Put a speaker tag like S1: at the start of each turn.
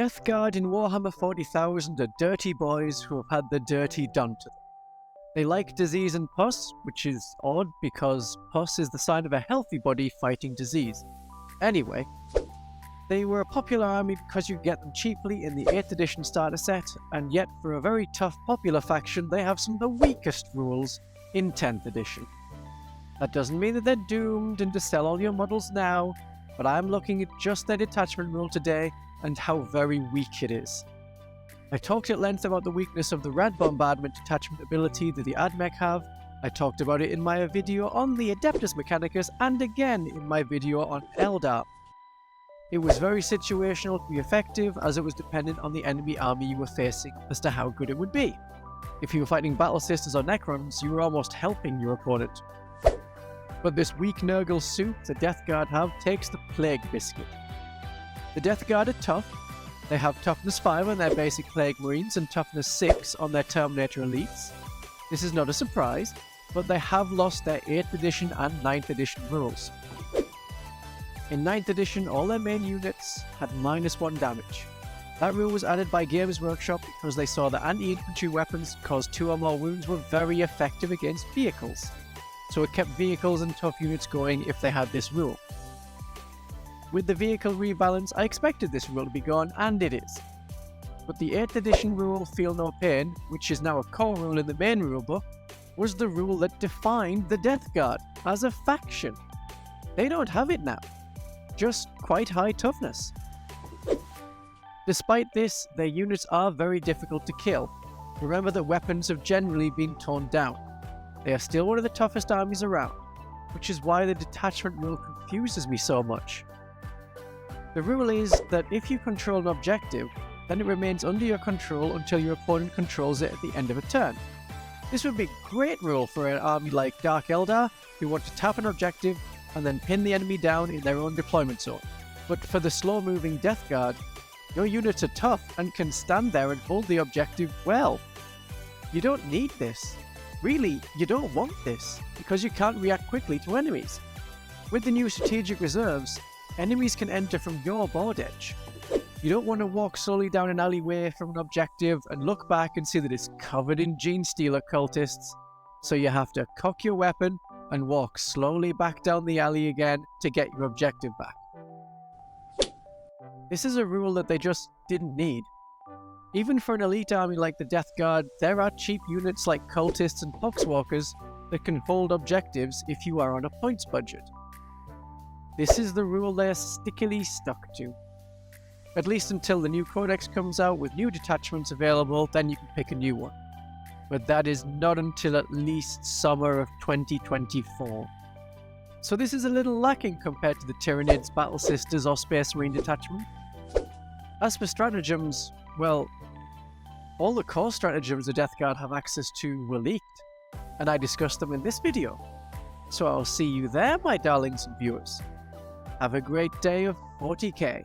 S1: Deathguard in Warhammer 40,000 are dirty boys who have had the dirty done to them. They like disease and pus, which is odd because pus is the sign of a healthy body fighting disease. Anyway, they were a popular army because you get them cheaply in the 8th edition starter set, and yet for a very tough popular faction they have some of the weakest rules in 10th edition. That doesn't mean that they're doomed and to sell all your models now, but I'm looking at just their detachment rule today and how very weak it is. I talked at length about the weakness of the rad bombardment detachment ability that the AdMech have. I talked about it in my video on the Adeptus Mechanicus and again in my video on Eldar. It was very situational to be effective as it was dependent on the enemy army you were facing as to how good it would be. If you were fighting Battle Sisters or Necrons, you were almost helping your opponent. But this weak Nurgle suit the Deathguard have takes the plague biscuit. The Deathguard are tough. They have toughness 5 on their basic Plague Marines and toughness 6 on their Terminator Elites. This is not a surprise, but they have lost their 8th edition and 9th edition rules. In 9th edition, all their main units had -1 damage. That rule was added by Games Workshop because they saw that anti-infantry weapons that caused 2 or more wounds were very effective against vehicles. So it kept vehicles and tough units going if they had this rule. With the vehicle rebalance, I expected this rule to be gone, and it is. But the 8th edition rule, Feel No Pain, which is now a core rule in the main rulebook, was the rule that defined the Deathguard as a faction. They don't have it now, just quite high toughness. Despite this, their units are very difficult to kill. Remember that weapons have generally been toned down. They are still one of the toughest armies around, which is why the detachment rule confuses me so much. The rule is that if you control an objective, then it remains under your control until your opponent controls it at the end of a turn. This would be a great rule for an army like Dark Eldar, who want to tap an objective and then pin the enemy down in their own deployment zone. But for the slow-moving Deathguard, your units are tough and can stand there and hold the objective well. You don't need this. Really, you don't want this, because you can't react quickly to enemies. With the new strategic reserves, enemies can enter from your board edge. You don't want to walk slowly down an alleyway from an objective and look back and see that it's covered in Gene Stealer cultists, so you have to cock your weapon and walk slowly back down the alley again to get your objective back. This is a rule that they just didn't need. Even for an elite army like the Deathguard, there are cheap units like cultists and poxwalkers that can hold objectives if you are on a points budget. This is the rule they're stickily stuck to. At least until the new codex comes out with new detachments available, then you can pick a new one. But that is not until at least summer of 2024. So this is a little lacking compared to the Tyranids, Battle Sisters or Space Marine detachment. As for stratagems, well, all the core stratagems the Deathguard have access to were leaked, and I discussed them in this video. So I'll see you there, my darlings and viewers. Have a great day of 40k.